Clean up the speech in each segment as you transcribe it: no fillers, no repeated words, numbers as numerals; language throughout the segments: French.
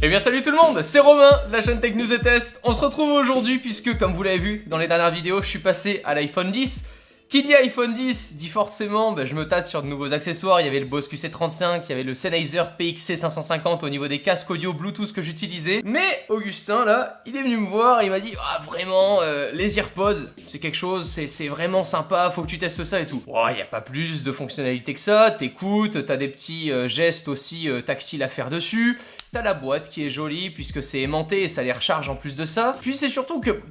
Eh bien salut tout le monde, c'est Romain de la chaîne Tech News et Test. On se retrouve aujourd'hui puisque comme vous l'avez vu dans les dernières vidéos, je suis passé à l'iPhone 10. Qui dit iPhone 10 dit forcément, je me tâte sur de nouveaux accessoires. Il y avait le Bose QC35, il y avait le Sennheiser PXC550 au niveau des casques audio Bluetooth que j'utilisais. Mais Augustin là, il est venu me voir, il m'a dit ah vraiment les AirPods, c'est quelque chose, c'est vraiment sympa, faut que tu testes ça et tout. Oh, il y a pas plus de fonctionnalités que ça, t'écoutes, t'as des petits gestes aussi tactiles à faire dessus. T'as la boîte qui est jolie puisque c'est aimanté et ça les recharge en plus de ça. Puis c'est surtout que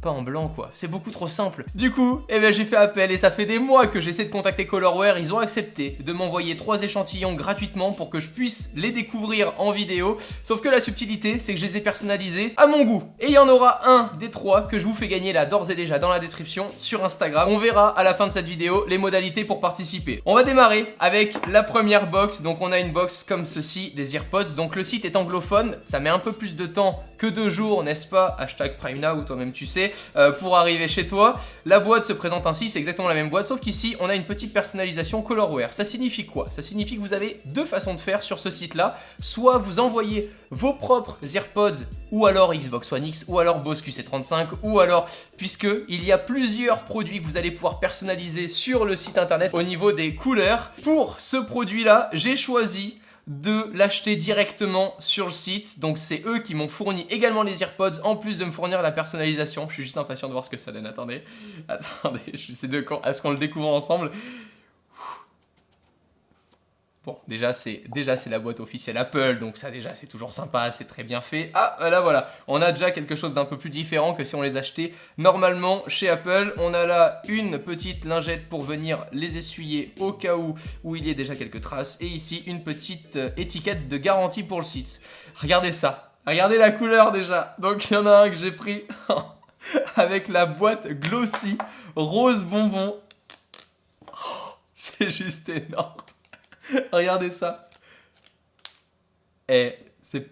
pas en blanc quoi, c'est beaucoup trop simple. Du coup, j'ai fait appel et ça fait des mois que j'essaie de contacter Colorware, ils ont accepté de m'envoyer 3 échantillons gratuitement pour que je puisse les découvrir en vidéo. Sauf que la subtilité, c'est que je les ai personnalisés à mon goût. Et il y en aura un des 3 que je vous fais gagner là d'ores et déjà dans la description sur Instagram. On verra à la fin de cette vidéo les modalités pour participer. On va démarrer avec la première box. Donc on a une box comme ceci, des AirPods. Donc le site est anglophone, ça met un peu plus de temps que 2 jours, n'est-ce pas? Hashtag Prime Now, toi-même tu sais. Pour arriver chez toi. La boîte se présente ainsi, c'est exactement la même boîte, sauf qu'ici on a une petite personnalisation Colorware. Ça signifie quoi? Ça signifie que vous avez 2 façons de faire sur ce site-là. Soit vous envoyez vos propres AirPods, ou alors Xbox One X, ou alors Bose QC35, ou alors, puisque il y a plusieurs produits que vous allez pouvoir personnaliser sur le site internet au niveau des couleurs. Pour ce produit-là, j'ai choisi de l'acheter directement sur le site. Donc c'est eux qui m'ont fourni également les AirPods en plus de me fournir la personnalisation. Je suis juste impatient de voir ce que ça donne. Attendez, j'essaie de est-ce qu'on le découvre ensemble. Bon, déjà c'est la boîte officielle Apple, donc ça déjà c'est toujours sympa, c'est très bien fait. Ah, là voilà, on a déjà quelque chose d'un peu plus différent que si on les achetait normalement chez Apple. On a là une petite lingette pour venir les essuyer au cas où il y ait déjà quelques traces. Et ici, une petite étiquette de garantie pour le site. Regardez ça, regardez la couleur déjà. Donc il y en a un que j'ai pris avec la boîte glossy, rose bonbon. Oh, c'est juste énorme. Regardez ça. C'est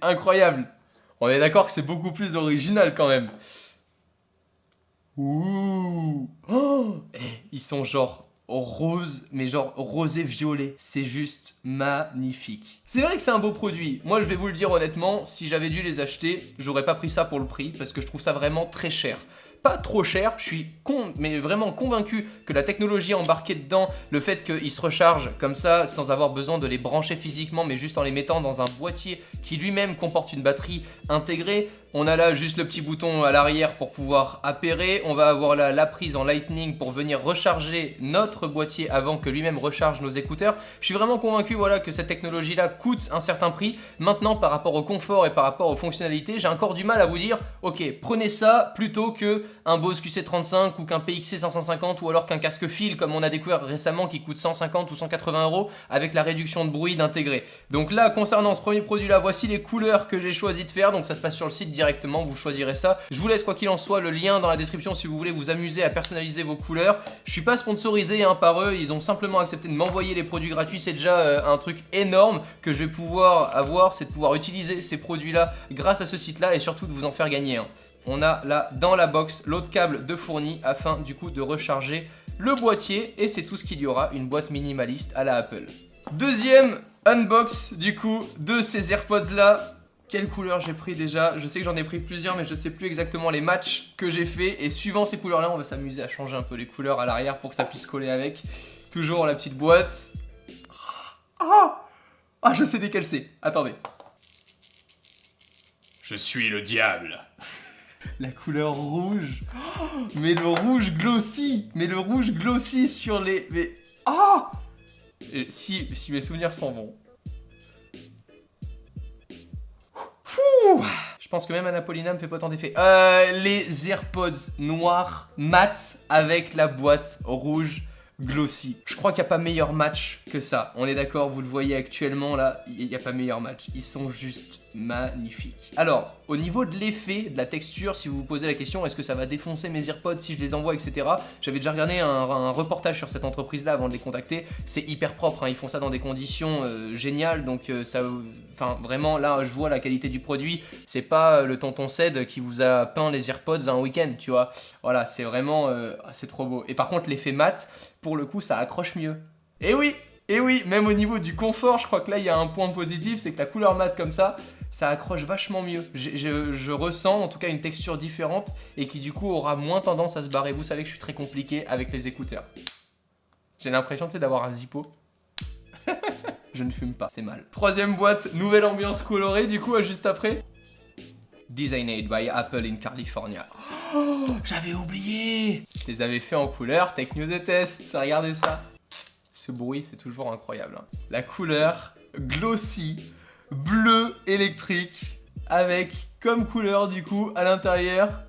incroyable. On est d'accord que c'est beaucoup plus original quand même. Ouh. Oh. Ils sont genre rose, mais genre rosé violet. C'est juste magnifique. C'est vrai que c'est un beau produit. Moi, je vais vous le dire honnêtement, si j'avais dû les acheter, j'aurais pas pris ça pour le prix parce que je trouve ça vraiment très cher. Pas trop cher, je suis mais vraiment convaincu que la technologie embarquée dedans, le fait qu'ils se rechargent comme ça sans avoir besoin de les brancher physiquement mais juste en les mettant dans un boîtier qui lui-même comporte une batterie intégrée. On a là juste le petit bouton à l'arrière pour pouvoir appairer, on va avoir là la prise en lightning pour venir recharger notre boîtier avant que lui-même recharge nos écouteurs. Je suis vraiment convaincu voilà, que cette technologie là coûte un certain prix. Maintenant par rapport au confort et par rapport aux fonctionnalités, j'ai encore du mal à vous dire ok prenez ça plutôt que un Bose QC35 ou qu'un PXC550 ou alors qu'un casque fil comme on a découvert récemment qui coûte 150 ou 180 € avec la réduction de bruit d'intégrer. Donc là concernant ce premier produit là, voici les couleurs que j'ai choisi de faire, donc ça se passe sur le site directement, vous choisirez ça. Je vous laisse quoi qu'il en soit le lien dans la description si vous voulez vous amuser à personnaliser vos couleurs. Je suis pas sponsorisé par eux, ils ont simplement accepté de m'envoyer les produits gratuits, c'est déjà un truc énorme que je vais pouvoir avoir, c'est de pouvoir utiliser ces produits là grâce à ce site là et surtout de vous en faire gagner un. On a là dans la box l'autre câble de fourni afin du coup de recharger le boîtier et c'est tout ce qu'il y aura, une boîte minimaliste à la Apple. Deuxième unbox du coup de ces AirPods là. Quelle couleur j'ai pris déjà? Je sais que j'en ai pris plusieurs mais je sais plus exactement les matchs que j'ai fait et suivant ces couleurs là on va s'amuser à changer un peu les couleurs à l'arrière pour que ça puisse coller avec. Toujours la petite boîte. Ah je sais lesquels c'est, attendez. Je suis le diable. La couleur rouge, mais le rouge glossy sur les... Si mes souvenirs sont bons. Je pense que même Anapolina me fait pas tant d'effet. Les AirPods noirs mat avec la boîte rouge glossy. Je crois qu'il n'y a pas meilleur match que ça. On est d'accord, vous le voyez actuellement là, il n'y a pas meilleur match. Ils sont juste magnifiques. Alors, au niveau de l'effet, de la texture, si vous vous posez la question, est-ce que ça va défoncer mes AirPods si je les envoie, etc. J'avais déjà regardé un reportage sur cette entreprise-là avant de les contacter. C'est hyper propre, hein. Ils font ça dans des conditions géniales, donc enfin vraiment là, je vois la qualité du produit. C'est pas le tonton Ced qui vous a peint les AirPods un week-end, tu vois. Voilà, c'est vraiment, c'est trop beau. Et par contre, l'effet mat, pour le coup, ça accroche mieux. Et oui, Et oui, même au niveau du confort, je crois que là il y a un point positif, c'est que la couleur mat comme ça accroche vachement mieux. Je ressens en tout cas une texture différente et qui du coup aura moins tendance à se barrer. Vous savez que je suis très compliqué avec les écouteurs. J'ai l'impression d'avoir un zippo. Je ne fume pas, c'est mal. Troisième boîte, nouvelle ambiance colorée du coup, juste après. Designed by Apple in California. Oh, j'avais oublié. Je les avais fait en couleur, Tech News et Test, regardez ça. Ce bruit, c'est toujours incroyable. Hein. La couleur glossy, bleu électrique, avec comme couleur du coup à l'intérieur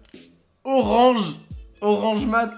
orange mat.